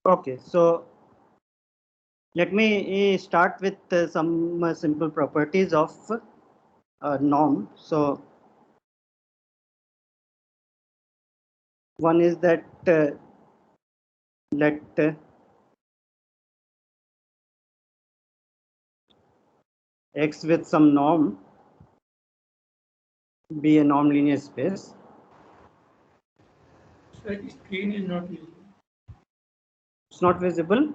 Okay, so let me start with some simple properties of norm. So one is that let X with some norm be a norm linear space. Sir, screen is not visible. It's not visible.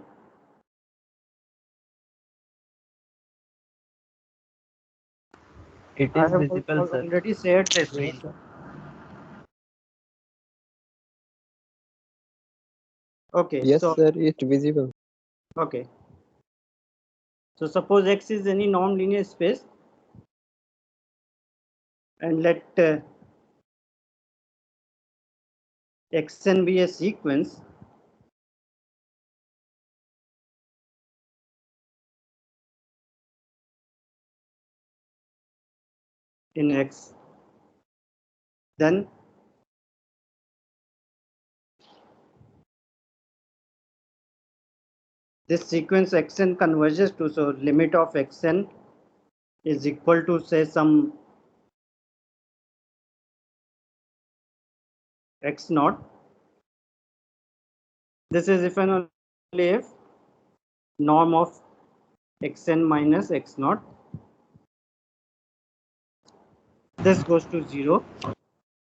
It I is have visible, sir. already shared the screen. Okay, Yes, so sir, it's visible. okay. So suppose X is any norm linear space, and let Xn be a sequence in X, then this sequence Xn converges to, so limit of Xn is equal to, say, some X naught. This is if and only if norm of Xn minus X naught, this goes to 0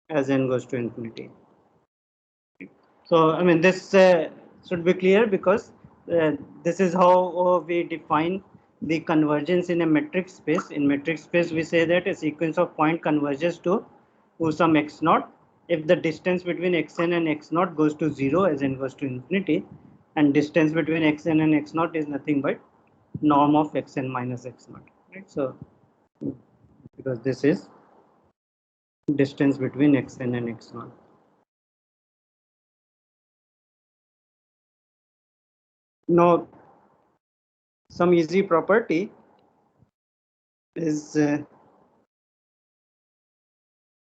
as n goes to infinity. So I mean, this should be clear, because this is how we define the convergence in a metric space. In metric space, we say that a sequence of point converges to some X naught if the distance between Xn and X naught goes to 0 as n goes to infinity, and distance between Xn and X naught is nothing but norm of Xn minus X naught, right? So because this is distance between Xn and X naught. Now, some easy property is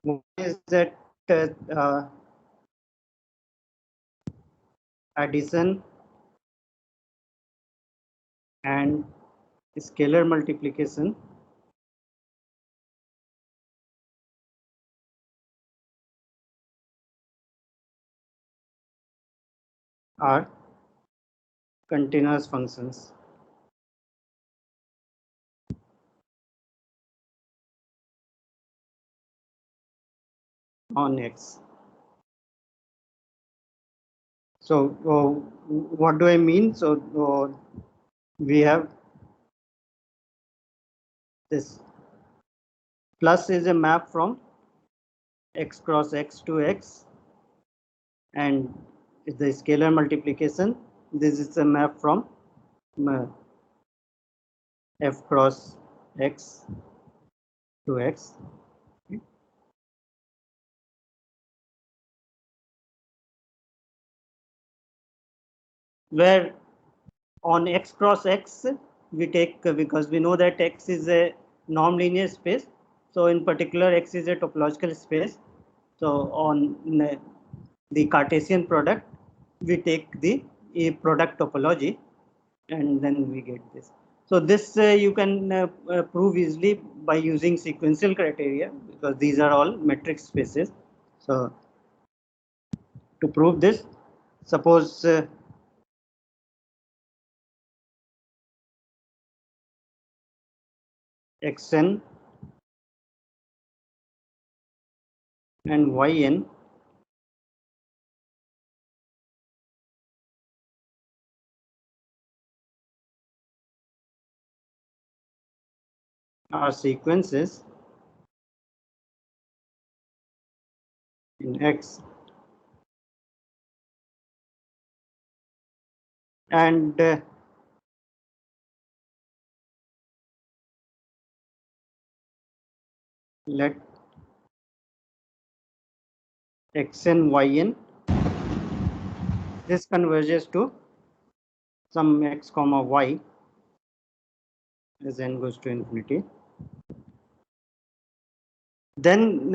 one is that addition and scalar multiplication are continuous functions. On X. So what do I mean? So we have this plus is a map from X cross X to X, and the scalar multiplication, this is a map from F cross X to X. Where on X cross X we take, because we know that X is a norm linear space, so in particular X is a topological space. So on the Cartesian product we take the product topology, and then we get this. So this you can prove easily by using sequential criteria, because these are all metric spaces. So to prove this, suppose Xn and Yn are sequences in X, and let Xn Yn, this converges to some X comma Y as n goes to infinity. Then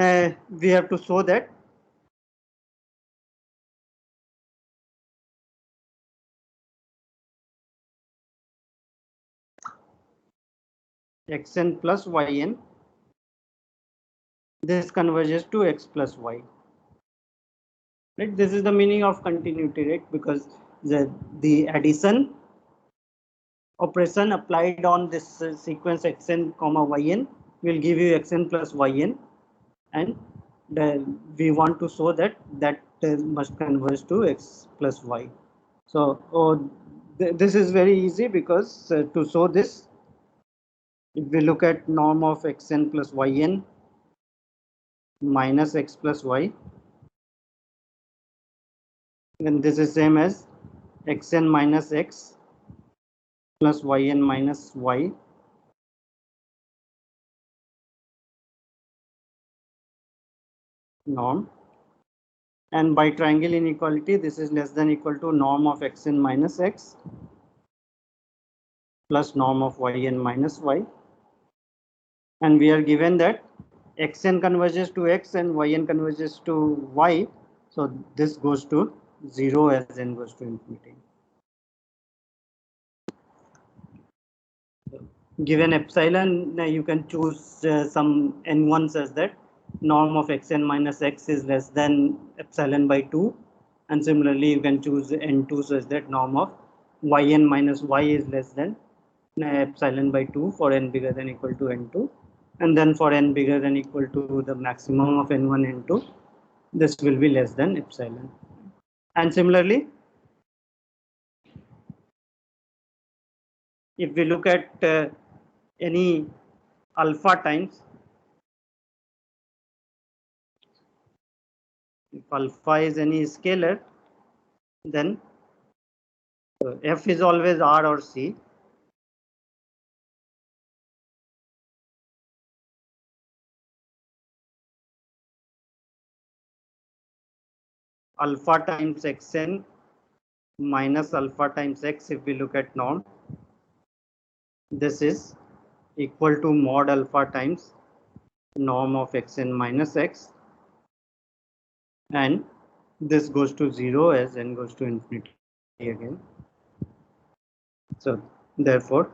we have to show that xn plus yn. This converges to x plus y. Right? This is the meaning of continuity, right? Because the addition operation applied on this sequence xn comma yn will give you xn plus yn, and we want to show that must converge to x plus y. So this is very easy, because to show this, if we look at norm of xn plus yn minus x plus y, then this is same as xn minus x plus yn minus y norm, and by triangle inequality this is less than equal to norm of xn minus x plus norm of yn minus y, and we are given that xn converges to x and yn converges to y, so this goes to 0 as n goes to infinity. Given epsilon, you can choose some n1 such that norm of xn minus x is less than epsilon by 2, and similarly you can choose n2 such that norm of yn minus y is less than epsilon by 2 for n bigger than equal to n2, and then for n bigger than equal to the maximum of n1 n2, this will be less than epsilon. And similarly, if we look at any alpha times, if alpha is any scalar, then f is always r or c. Alpha times xn minus alpha times x, if we look at norm, this is equal to mod alpha times norm of xn minus x, and this goes to 0 as n goes to infinity again. So therefore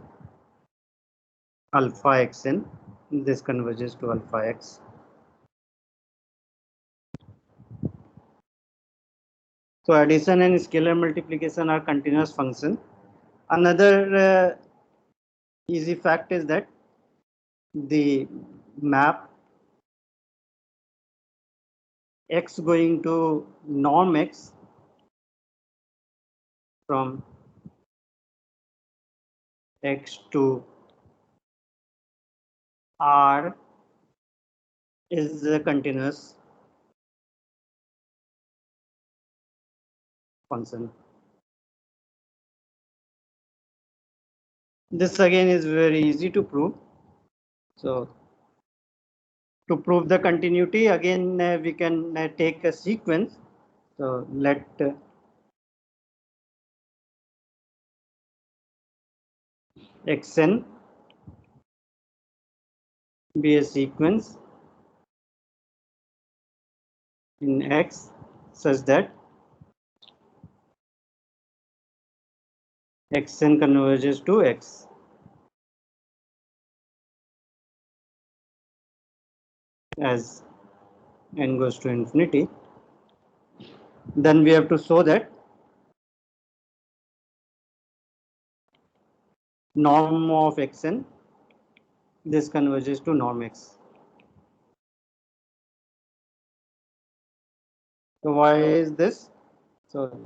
alpha xn, this converges to alpha x. So addition and scalar multiplication are continuous function. Another easy fact is that the map x going to norm x from x to r is a continuous function. This again is very easy to prove. So to prove the continuity, again we can take a sequence. So let xn be a sequence in x such that xn converges to x. As n goes to infinity, then we have to show that norm of xn, this converges to norm x. So why is this? So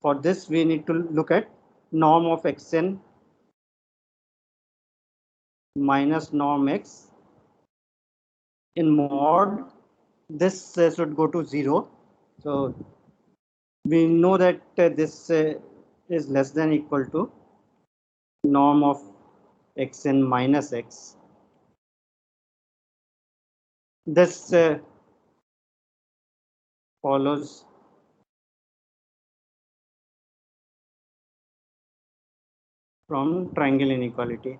for this we need to look at norm of xn minus norm x in mod. This should go to 0. So we know that this is less than equal to norm of xn minus x. This follows from triangle inequality.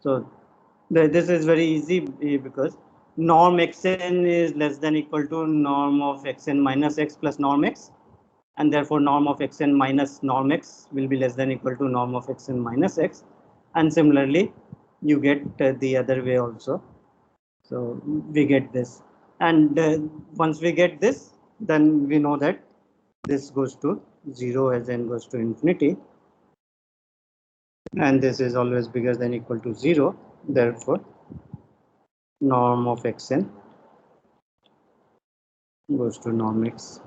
So this is very easy because norm xn is less than equal to norm of xn minus x plus norm x, and therefore norm of xn minus norm x will be less than equal to norm of xn minus x, and similarly you get the other way also. So we get this, and once we get this, then we know that this goes to 0 as n goes to infinity, and this is always bigger than equal to 0. Therefore norm of xn goes to norm x.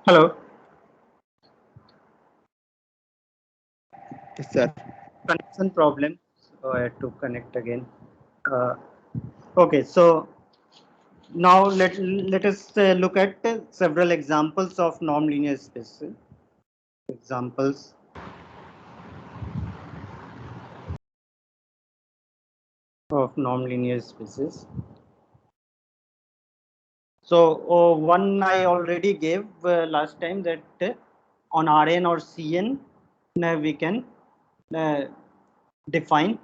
Hello. Yes, sir. Connection problem. So I had to connect again. Uh, okay, so now let us look at several examples of norm linear spaces. examples. Of non-linear spaces. So one I already gave last time, that on Rn or Cn we can define.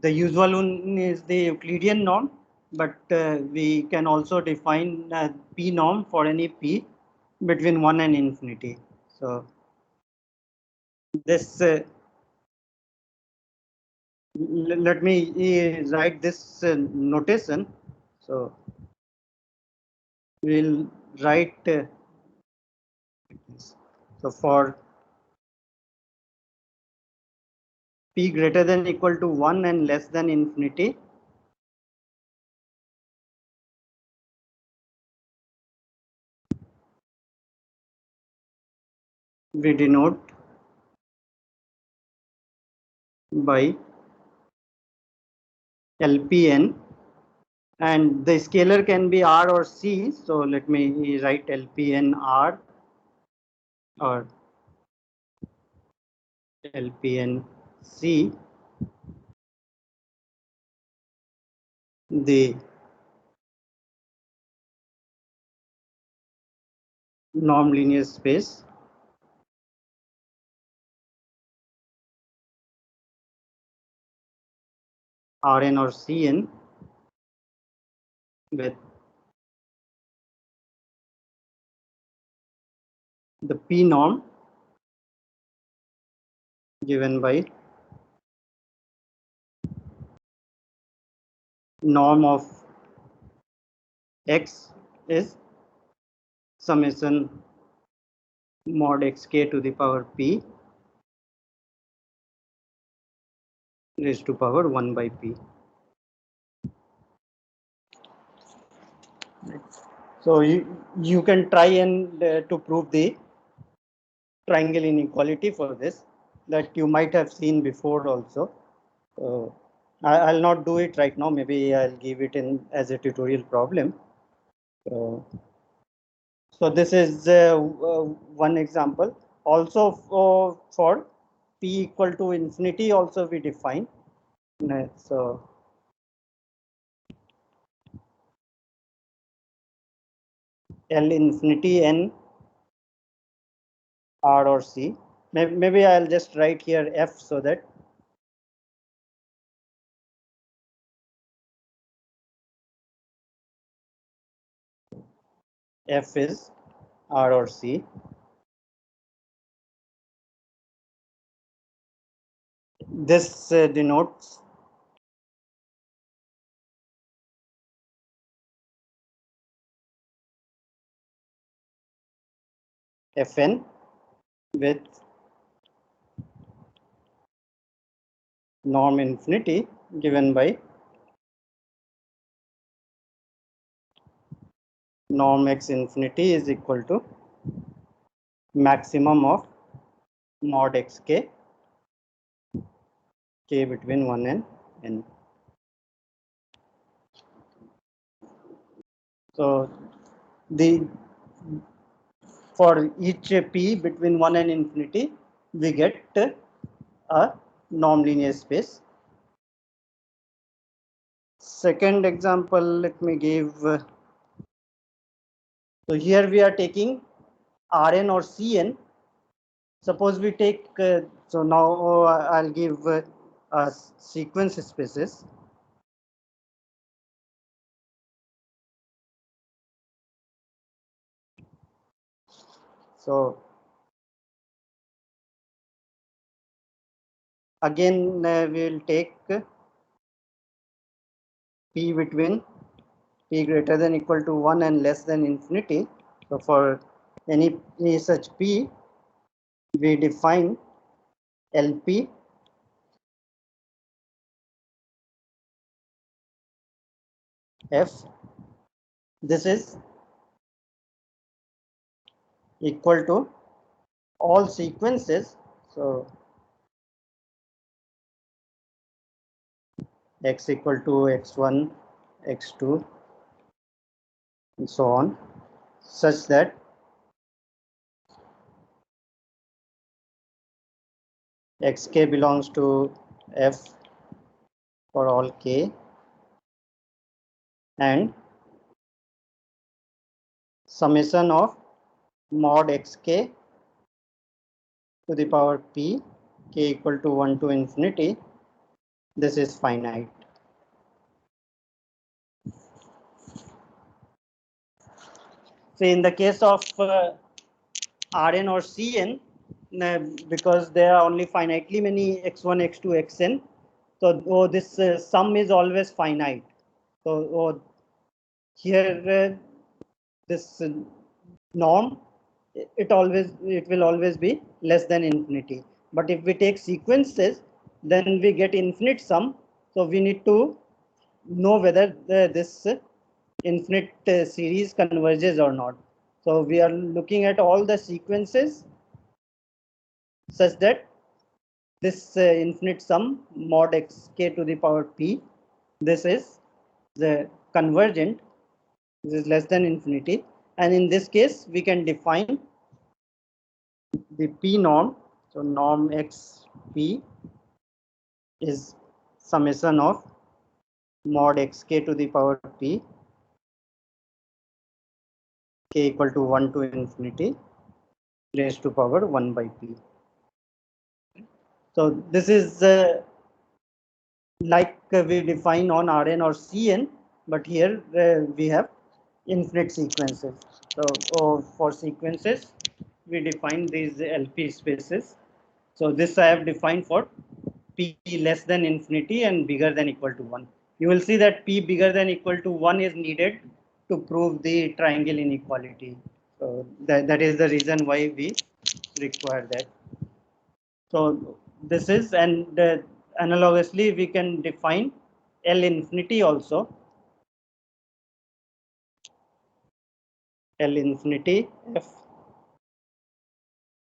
The usual one is the Euclidean norm, but we can also define P norm for any P between 1 and infinity. So this let me write this notation. So we'll write so for P greater than equal to 1 and less than infinity, we denote by LPN, and the scalar can be R or C. So let me write LPN R or LPN C. The norm linear space Rn or Cn with the P norm given by norm of X is summation mod xk to the power P raised to power 1 by P. So you can try and to prove the triangle inequality for this, that you might have seen before also. I'll not do it right now. Maybe I'll give it in as a tutorial problem. So this is one example. Also for P equal to infinity also we define. So L infinity N R or C. Maybe I'll just write here F so that F is R or C. This denotes Fn with norm infinity given by norm x infinity is equal to maximum of mod xk, k between 1 and n. So the for each p between 1 and infinity, we get a norm linear space. Second example, let me give. So here we are taking Rn or Cn. Suppose we take, so now I'll give sequence spaces. So again we'll take P between P greater than equal to 1 and less than infinity. So for any such P, we define LP F. This is equal to all sequences. So x equal to x1, x2, and so on, such that xk belongs to f for all k, and summation of mod xk to the power p, k equal to 1 to infinity, this is finite. So in the case of Rn or Cn, because there are only finitely many x1, x2, xn, so this sum is always finite. So here this norm, it will always be less than infinity. But if we take sequences, then we get infinite sum. So we need to know whether this infinite series converges or not. So we are looking at all the sequences such that this infinite sum mod xk to the power p, this is the convergent, this is less than infinity, and in this case we can define the p norm. So norm x p is summation of mod xk to the power p, k equal to 1 to infinity raised to power 1 by p. So this is like we define on Rn or Cn, but here we have infinite sequences. So for sequences, we define these LP spaces. So this I have defined for p less than infinity and bigger than equal to 1. You will see that p bigger than equal to 1 is needed to prove the triangle inequality. So that is the reason why we require that. So this is, and analogously we can define L infinity also. L infinity f.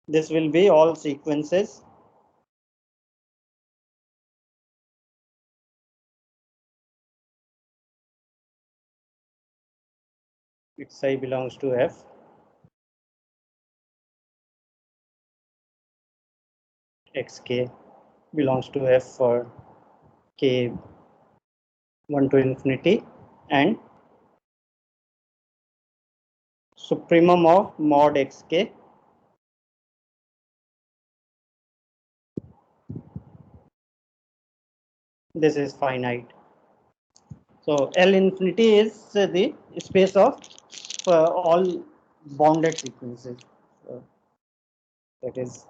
This will be all sequences xi belongs to f. Xk belongs to f for k 1 to infinity, and supremum of mod xk, this is finite. So L infinity is the space of all bounded sequences. So that is,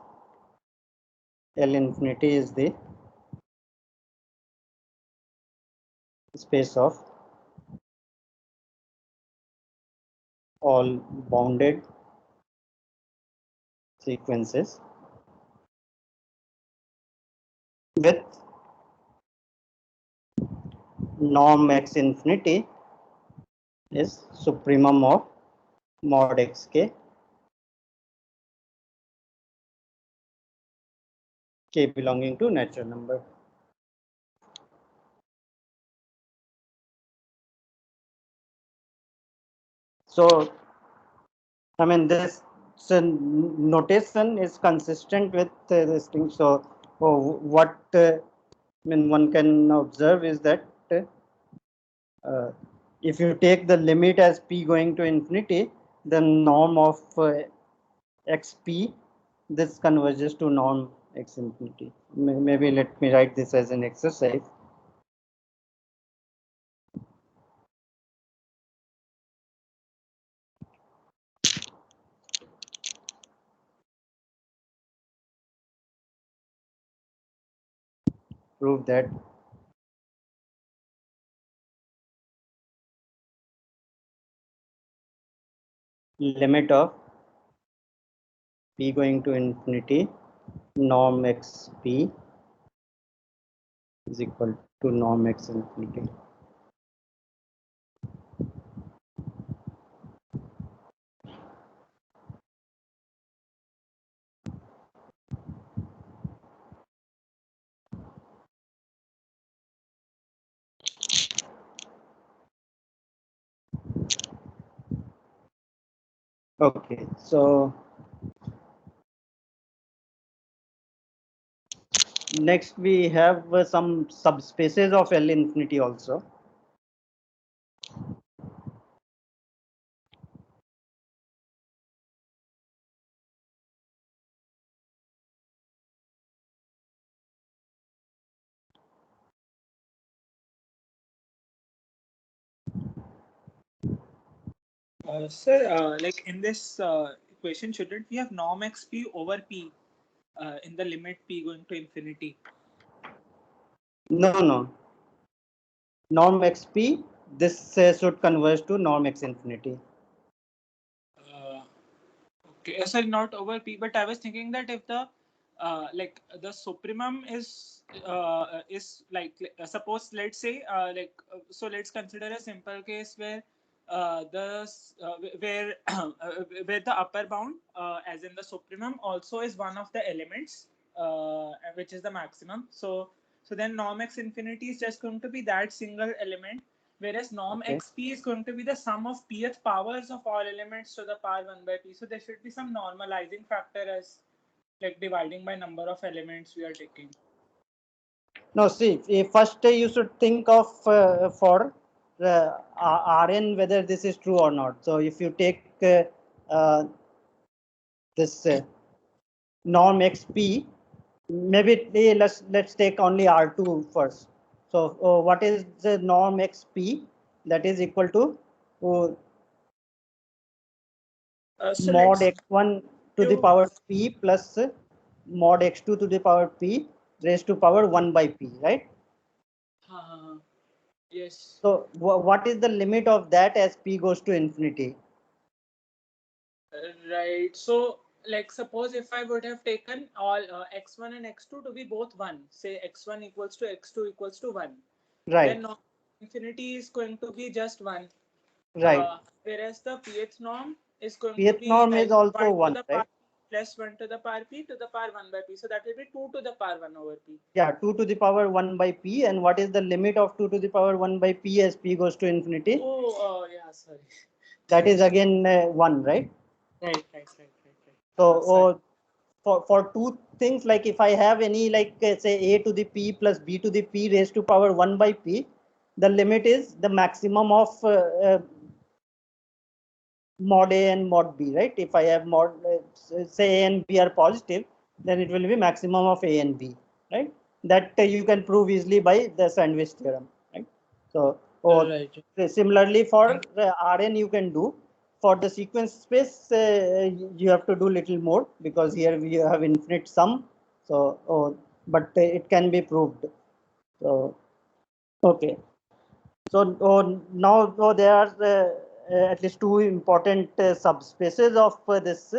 L infinity is the space of all bounded sequences with norm x infinity is supremum of mod xk, k belonging to natural number. So I mean, this notation is consistent with this thing. So what I mean, one can observe is that if you take the limit as p going to infinity, the norm of xp, this converges to norm x infinity. Maybe let me write this as an exercise. Prove that limit of p going to infinity, norm xp is equal to norm x infinity. Okay, so Next, we have some subspaces of L infinity also. Sir, like in this equation, shouldn't we have norm xp over p in the limit p going to infinity? No, no. Norm xp, this should converge to norm x infinity. Okay, sorry, not over p, but I was thinking that if the like the supremum is like suppose let's say so let's consider a simple case where where where the upper bound as in the supremum also is one of the elements which is the maximum. So then norm x infinity is just going to be that single element, whereas norm Okay. xp is going to be the sum of pth powers of all elements to the power 1 by p. So there should be some normalizing factor as like dividing by number of elements we are taking. No, see, first you should think of for Rn whether this is true or not. So if you take this norm xp, maybe let's take only R2 first. So what is the norm xp? That is equal to uh, So mod let's x1 to the you power p plus mod x2 to the power p raised to power 1 by p, right? yes. So what is the limit of that as p goes to infinity? Right. So, like, suppose if I would have taken all x1 and x2 to be both 1, say x1 equals to x2 equals to 1, Right, then norm infinity is going to be just 1. right. Whereas the pth norm is going to Pth be norm is like also 1 to 1, the right? power plus 1 to the power p to the power 1 by p. So that will be 2 to the power 1 over p. Yeah, 2 to the power 1 by p. And what is the limit of 2 to the power 1 by p as p goes to infinity? Oh, yeah, sorry. That is again 1, right? Right. So Sorry. for two things, like if I have any like say a to the p plus b to the p raised to power 1 by p, the limit is the maximum of mod a and mod b, right? If I have mod say a and b are positive, then it will be maximum of a and b, right? That you can prove easily by the sandwich theorem, right? So Right. similarly for Rn you can do. For the sequence space, you have to do little more because here we have infinite sum. So, but it can be proved. So, okay. So now there are at least two important subspaces of this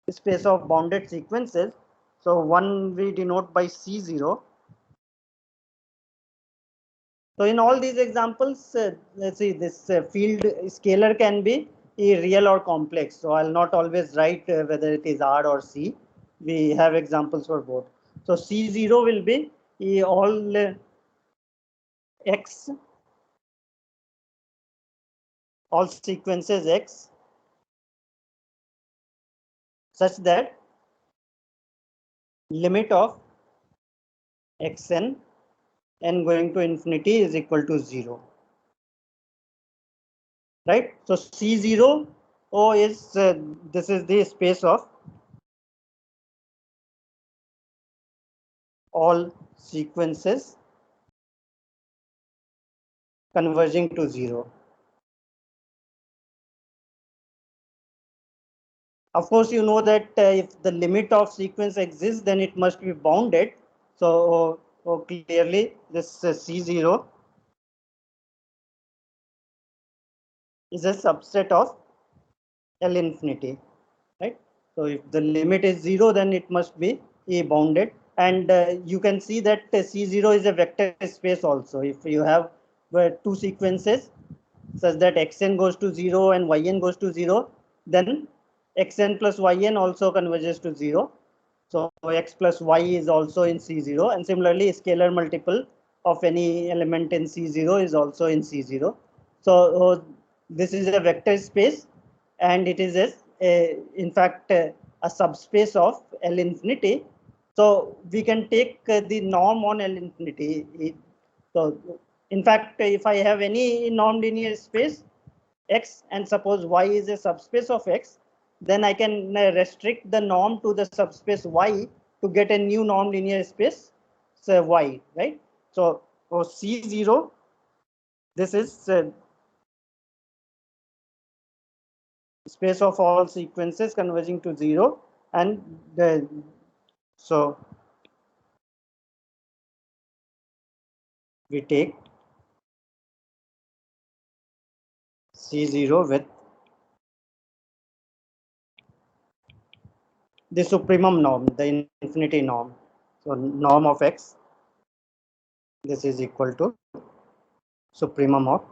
space of bounded sequences. So one we denote by C0. So in all these examples, let's see, this field scalar can be real or complex. So I'll not always write whether it is R or C. We have examples for both. So C0 will be all X, all sequences X, such that limit of xn n going to infinity is equal to 0. Right? So C0 O is this is the space of all sequences converging to 0. Of course, you know that if the limit of sequence exists, then it must be bounded. So clearly, this C0 is a subset of L infinity, right? So if the limit is 0, then it must be bounded. And you can see that C0 is a vector space also. If you have two sequences such that xn goes to 0 and yn goes to 0, then xn plus yn also converges to 0. So x plus y is also in C0, and similarly scalar multiple of any element in C0 is also in C0. So this is a vector space, and it is in fact a subspace of L infinity. So we can take the norm on L infinity. So in fact, if I have any non-linear space X and suppose Y is a subspace of X, then I can restrict the norm to the subspace Y to get a new non-linear space, so Y, right? So for C0, this is space of all sequences converging to 0, and so we take C0 with the supremum norm, the infinity norm. So norm of X, this is equal to supremum of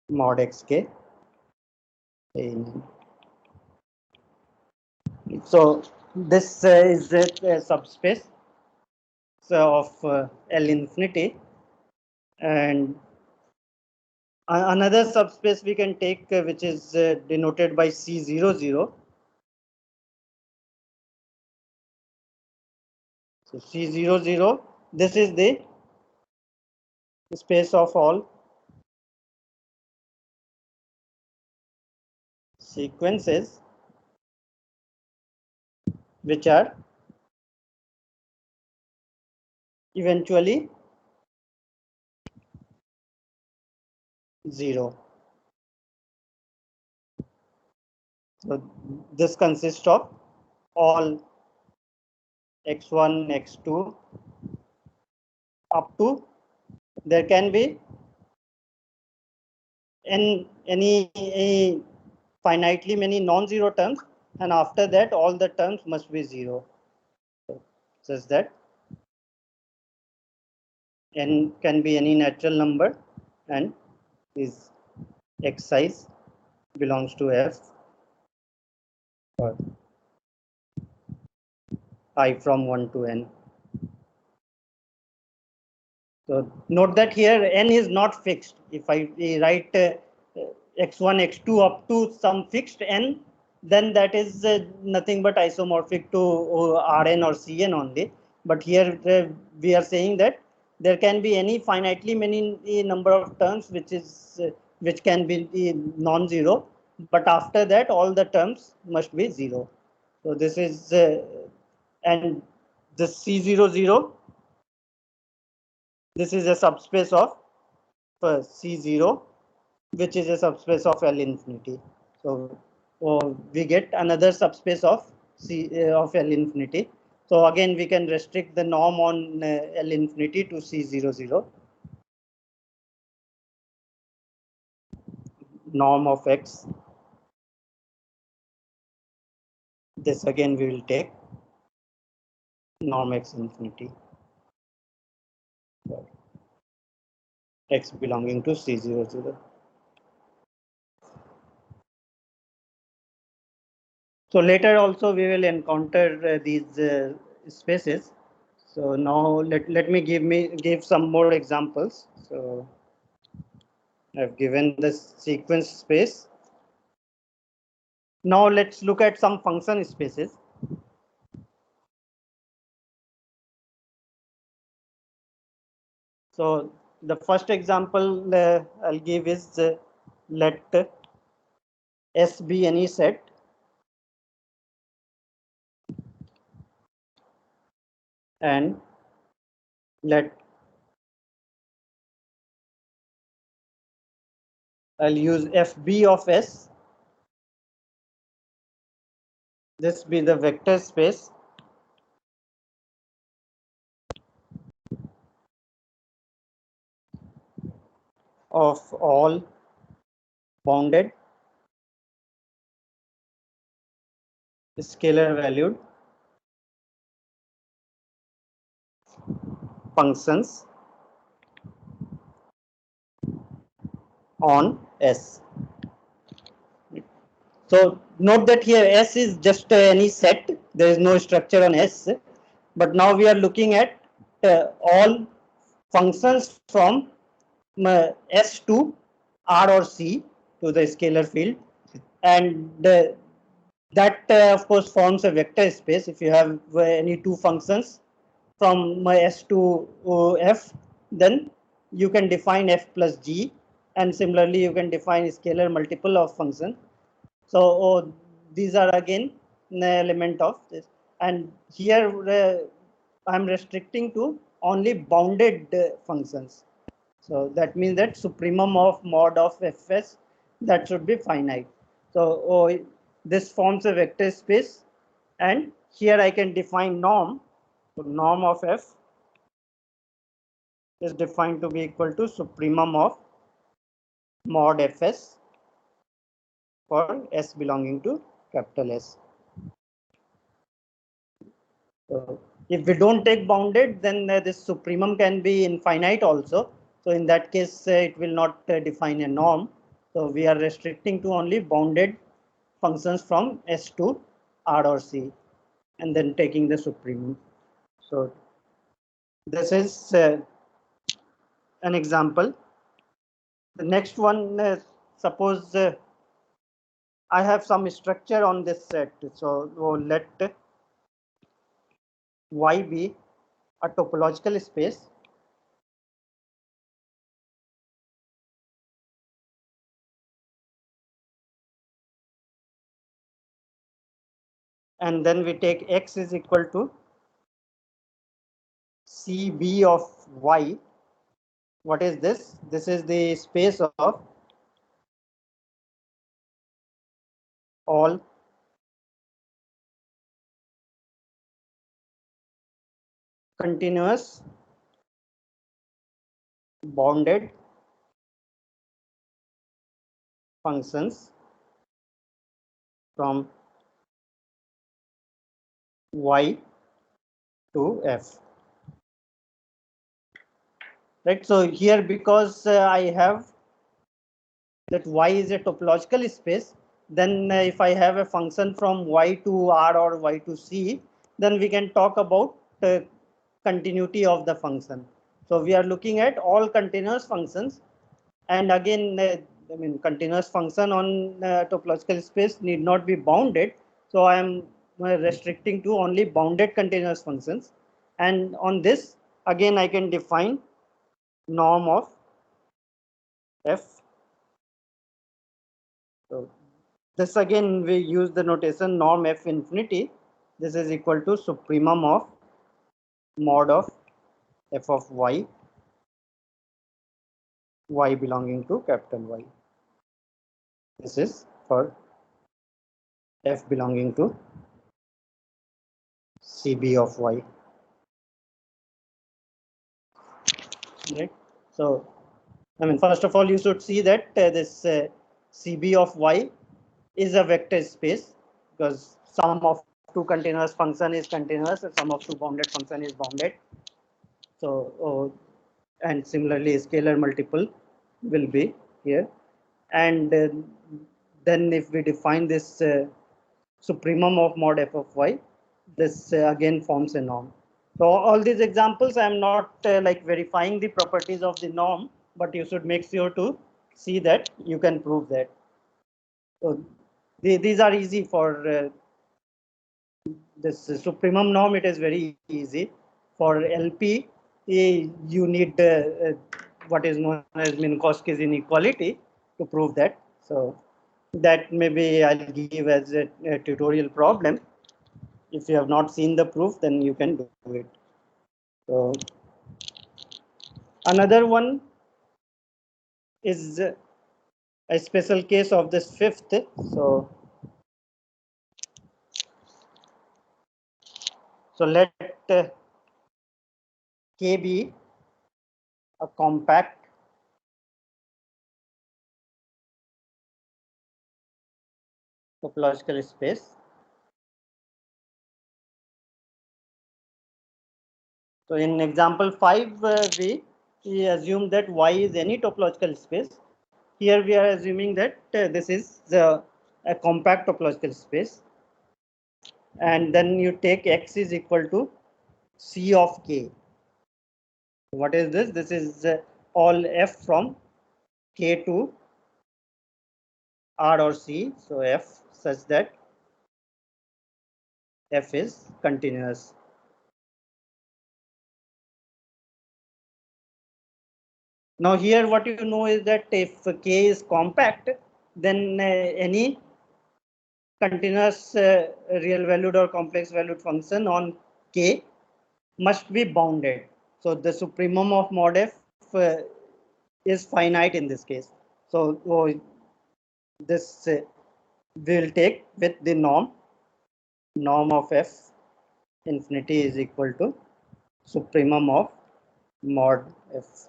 mod xk. So this is a subspace of L infinity, and another subspace we can take which is denoted by C00. So C00, this is the space of all sequences which are eventually 0. So this consists of all x1, x2 up to there can be any finitely many non-zero terms, and after that all the terms must be 0. Such that n can be any natural number and is x size belongs to F or I from 1 to n. So note that here n is not fixed. If I write x1, x2 up to some fixed n, then that is nothing but isomorphic to Rn or Cn only. But here we are saying that there can be any finitely many number of terms which can be non-zero, but after that all the terms must be 0. So this is and this C00, this is a subspace of C0, which is a subspace of L infinity. So we get another subspace of of L infinity. So again, we can restrict the norm on L infinity to C00. Norm of X. This again we will take norm X infinity. X belonging to C00. So later also we will encounter these spaces. So now let me give some more examples. So I've given the sequence space. Now let's look at some function spaces. So the first example I'll give is let S be any set and let I'll use FB of S. This be the vector space of all bounded scalar valued functions on S. So note that here S is just any set. There is no structure on S. But now we are looking at all functions from S to R or C to the scalar field, and That of course forms a vector space. If you have any two functions from S to F, then you can define F plus G, and similarly you can define a scalar multiple of function. So these are again an element of this, and here I'm restricting to only bounded functions. So that means that supremum of mod of Fs, that should be finite. So this forms a vector space, and here I can define norm. So norm of F is defined to be equal to supremum of mod Fs for S belonging to capital S. So if we don't take bounded, then this supremum can be infinite also. So in that case, it will not define a norm. So we are restricting to only bounded functions from S to R or C, and then taking the supremum. So this is an example. The next one, suppose I have some structure on this set. So let Y be a topological space. And then we take X is equal to CB of Y. What is this? This is the space of all continuous bounded functions from Y to F. Right. So here, because I have that Y is a topological space, then if I have a function from Y to R or Y to C, then we can talk about continuity of the function. So we are looking at all continuous functions, and again, I mean, continuous function on topological space need not be bounded. So I am restricting to only bounded continuous functions, and on this again I can define norm of F. So this again we use the notation norm F infinity. This is equal to supremum of mod of F of Y, Y belonging to capital Y. This is for F belonging to CB of Y. Right. So I mean, first of all, you should see that this CB of Y is a vector space, because sum of two continuous function is continuous and sum of two bounded function is bounded. So and similarly scalar multiple will be here, and then if we define this supremum of mod F of Y, this again forms a norm. So all these examples, I am not like verifying the properties of the norm, but you should make sure to see that you can prove that. So these are easy for this supremum norm. It is very easy. For LP, you need what is known as Minkowski's inequality to prove that. So that maybe I'll give as a tutorial problem. If you have not seen the proof, then you can do it. So another one is a special case of this fifth. So let K be a compact topological space. So in example 5, we assume that Y is any topological space. Here we are assuming that this is a compact topological space, and then you take X is equal to C of K. What is this? This is all F from K to R or C. So F such that f is continuous. Now here what you know is that if k is compact, then any continuous real valued or complex valued function on k must be bounded. So the supremum of mod f is finite in this case. So this we'll take with the norm of f infinity is equal to supremum of mod f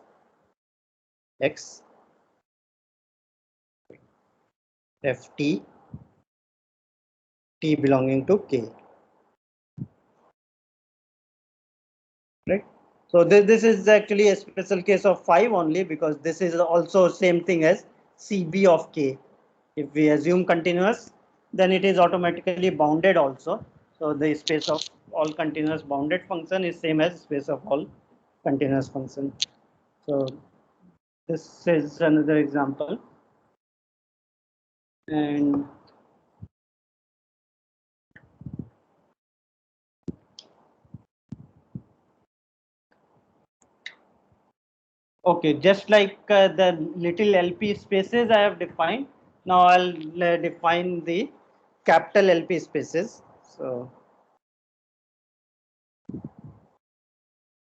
x ft t belonging to k, right? So this is actually a special case of 5 only, because this is also same thing as cb of k. If we assume continuous, then it is automatically bounded also. So the space of all continuous bounded function is same as space of all continuous function. So this is another example. And okay, just like the little LP spaces I have defined, now I'll define the capital LP spaces. So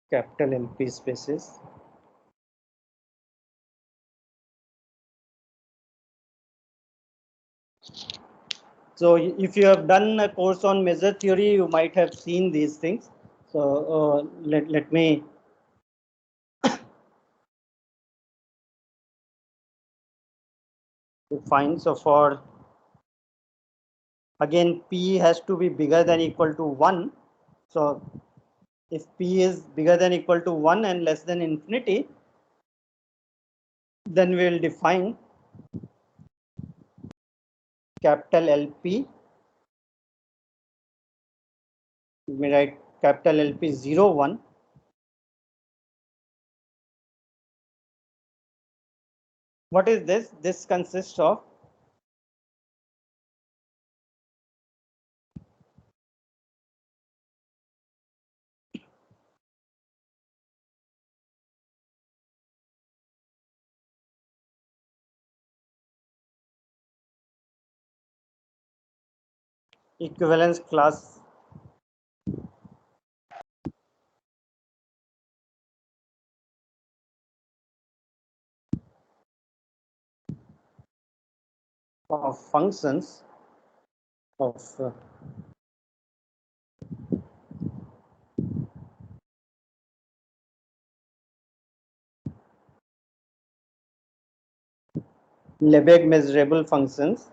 capital LP spaces. So if you have done a course on measure theory, you might have seen these things. So let me define. So for again, p has to be bigger than equal to 1. So if p is bigger than equal to 1 and less than infinity, then we will define capital LP. We write capital LP 0, 1. What is this? This consists of equivalence class of functions of Lebesgue measurable functions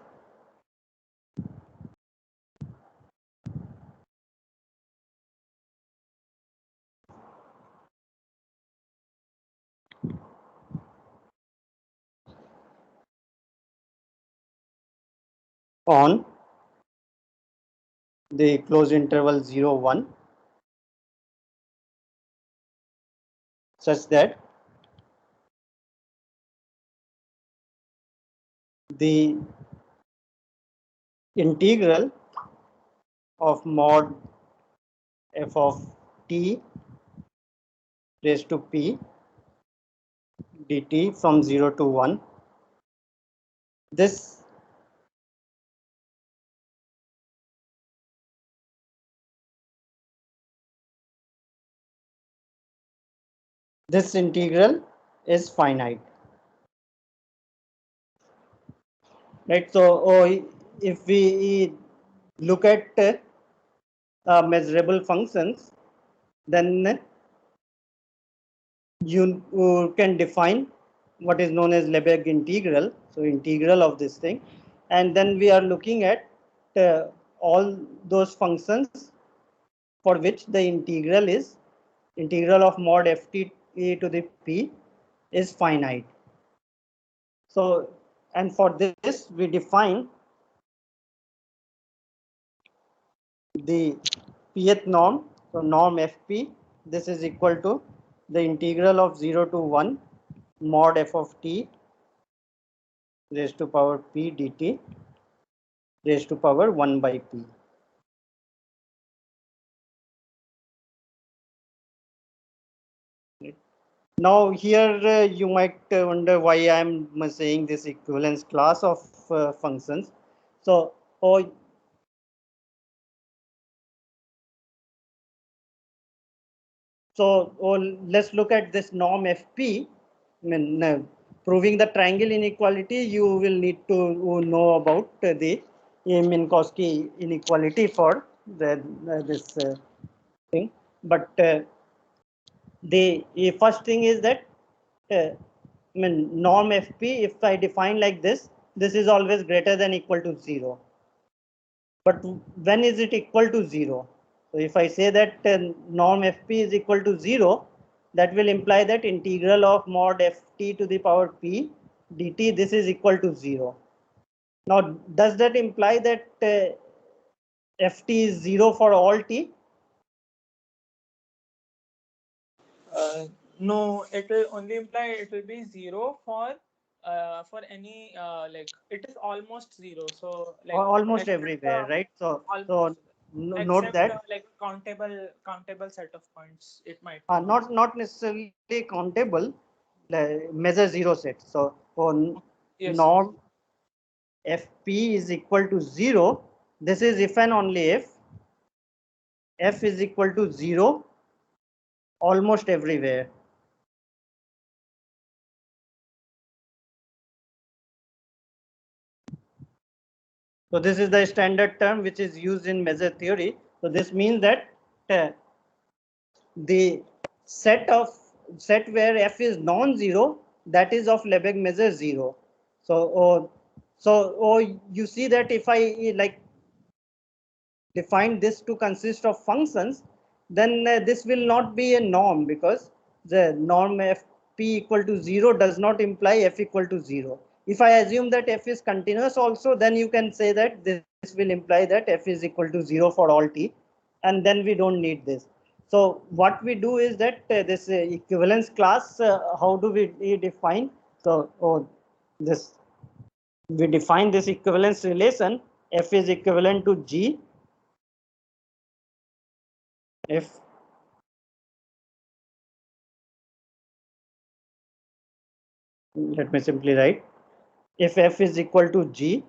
on the closed interval 0, 1, such that the integral of mod f of t raised to p dt from 0 to 1, this integral is finite, right? So if we look at measurable functions, then you can define what is known as Lebesgue integral, so integral of this thing, and then we are looking at all those functions for which the integral of mod ft e to the p is finite. So, and for this we define the pth norm, so norm fp, this is equal to the integral of 0 to 1 mod f of t raised to power p dt raised to power 1 by p. Now here you might wonder why I am saying this equivalence class of functions. So, let's look at this norm FP. I mean, proving the triangle inequality, you will need to know about the Minkowski inequality for this thing. But the first thing is that I mean, norm FP, if I define like this is always greater than equal to 0. But when is it equal to 0? So if I say that norm Fp is equal to 0, that will imply that integral of mod Ft to the power p dt, this is equal to 0. Now, does that imply that Ft is 0 for all t? No, it will only imply it will be 0 for any like it is almost 0. So like Almost except everywhere, right? So almost note except that like countable set of points it might be. not necessarily countable, measure 0 set. So for Yes, yes. norm Fp is equal to 0, this is if and only if f is equal to 0 almost everywhere. So this is the standard term which is used in measure theory. So this means that uh, the set where f is non-zero, that is of Lebesgue measure 0. So you see that if I like define this to consist of functions, then this will not be a norm, because the norm f p equal to 0 does not imply f equal to 0. If I assume that f is continuous also, then you can say that this will imply that f is equal to 0 for all t, and then we don't need this. So what we do is that this equivalence class, how do we define? So this we define this equivalence relation. F is equivalent to G if let me simply write, if f is equal to G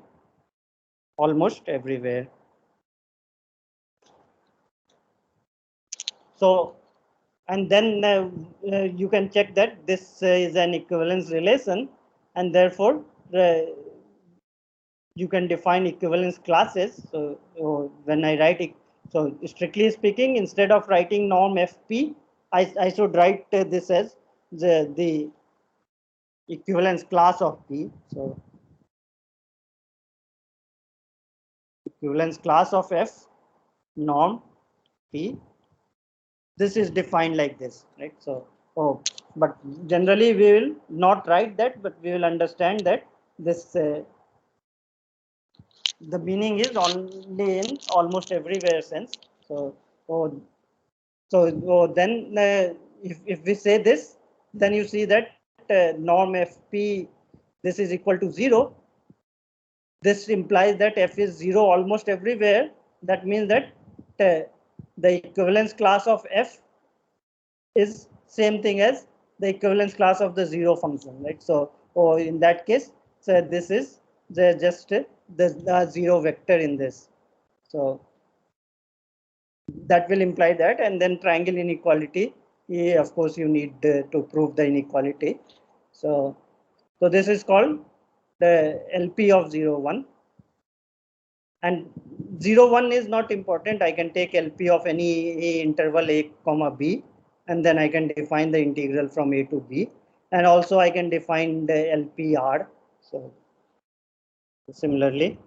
almost everywhere. So and then you can check that this is an equivalence relation, and therefore you can define equivalence classes. So when I write it, so strictly speaking, instead of writing norm fp, I should write this as the equivalence class of p. So equivalence class of f norm p, this is defined like this, right? So but generally we will not write that, but we will understand that this the meaning is only in almost everywhere sense. So oh, then if we say this, then you see that norm fp, this is equal to 0. This implies that f is 0 almost everywhere. That means that uh, the equivalence class of f is same thing as the equivalence class of the 0 function, right? So in that case, so this is just the 0 vector in this. So that will imply that, and then triangle inequality, of course you need to prove the inequality. So this is called the LP of 0 1, and 0 1 is not important. I can take LP of any interval a comma b, and then I can define the integral from a to b, and also I can define the LPR. So similarly,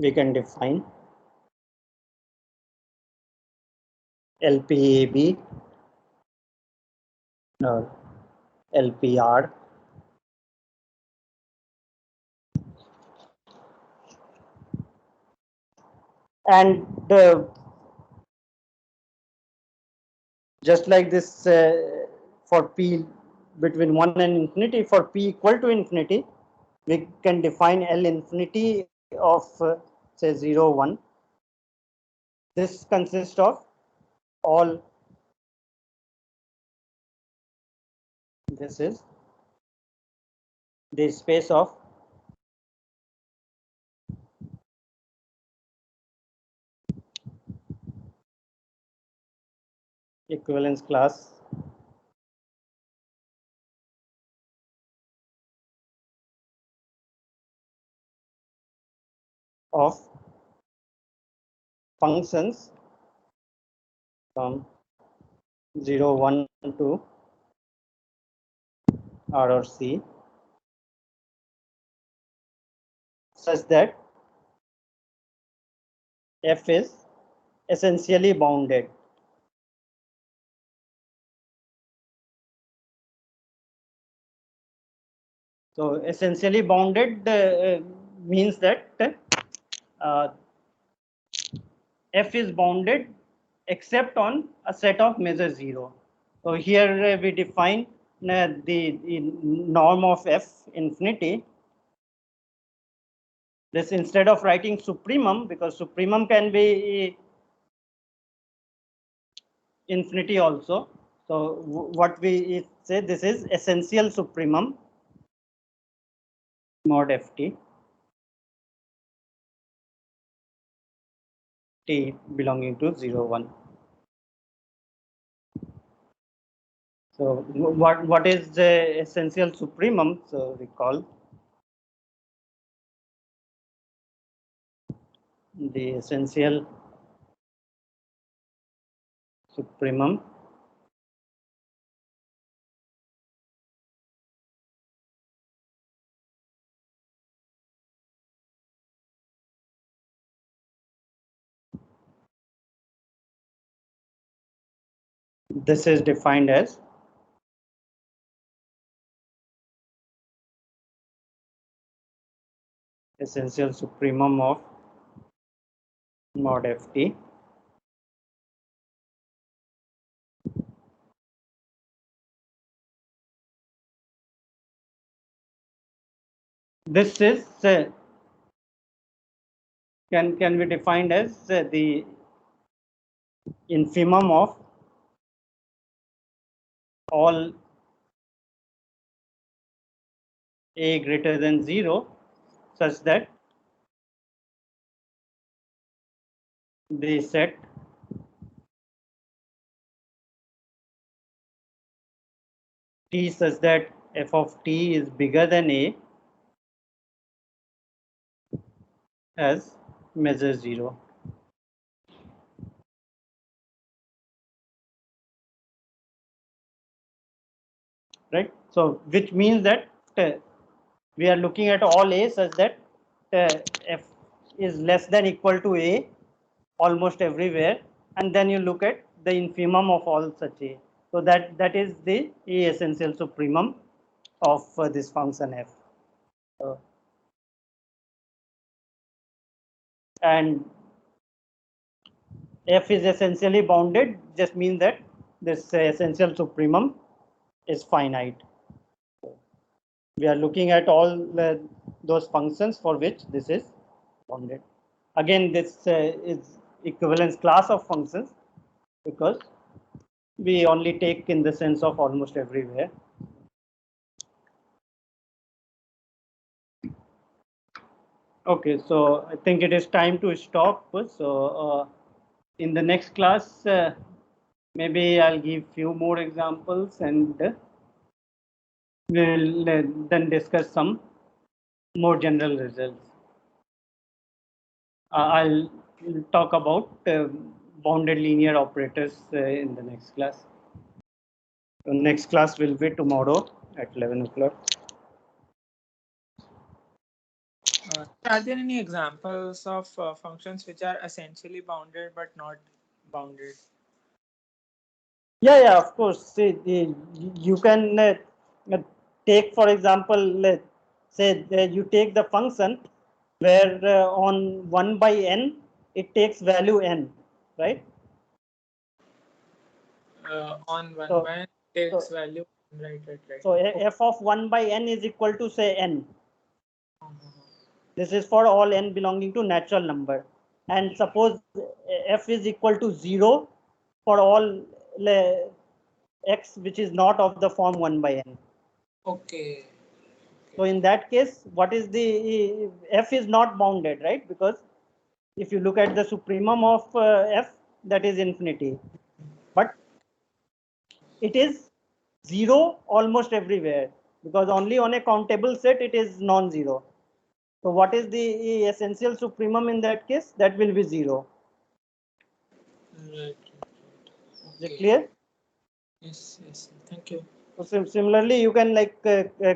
we can define LPAB or LPR. And just like this for P between 1 and infinity, for p equal to infinity, we can define L infinity of say 0, 1. This consists of all, this is the space of equivalence class of functions from 0, 1 to R or C, such that f is essentially bounded. So essentially bounded means that uh, f is bounded except on a set of measure 0. So here we define the norm of f infinity. This, instead of writing supremum, because supremum can be infinity also. So what we say, this is essential supremum mod ft, t belonging to 0, 1. So what is the essential supremum? So recall the essential supremum this is defined as essential supremum of mod ft this is can be defined as the infimum of all a greater than 0, such that the set t such that f of t is bigger than a as measure 0. Right. So which means that we are looking at all a such that f is less than equal to a almost everywhere, and then you look at the infimum of all such a. So that is the a essential supremum of this function f. And f is essentially bounded just means that this essential supremum is finite. We are looking at all those functions for which this is bounded. Again, this is equivalence class of functions because we only take in the sense of almost everywhere. Okay, so I think it is time to stop. So in the next class, maybe I'll give few more examples and we'll then discuss some more general results. I'll talk about bounded linear operators in the next class. So next class will be tomorrow at 11 o'clock. Are there any examples of functions which are essentially bounded but not bounded? Yeah, of course. See, you can take, for example, say you take the function where on 1 by n it takes value n, right? On 1 So, by n takes so value. Right. So f of 1 by n is equal to say n. Uh-huh. This is for all n belonging to natural number. And suppose f is equal to 0 for all x which is not of the form 1 by n. Okay. So in that case, what is the f is not bounded, right? Because if you look at the supremum of f, that is infinity. But it is 0 almost everywhere, because only on a countable set it is non-zero. So what is the essential supremum in that case? That will be 0. Right. Is it Okay. clear? Yes. Thank you. So similarly, you can like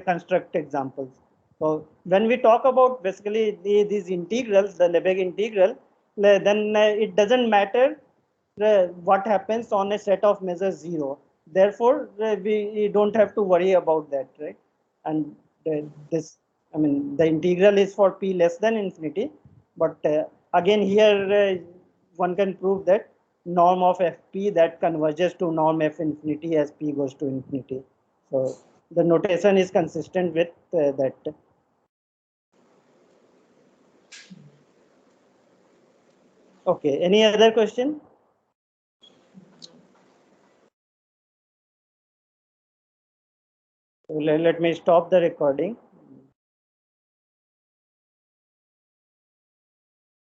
construct examples. So when we talk about basically these integrals, the Lebesgue integral, then it doesn't matter what happens on a set of measures 0. Therefore, we don't have to worry about that, right? And this, I mean, the integral is for p less than infinity. But again, here one can prove that norm of fp that converges to norm f infinity as p goes to infinity. So the notation is consistent with that. Okay, any other question? So let me stop the recording.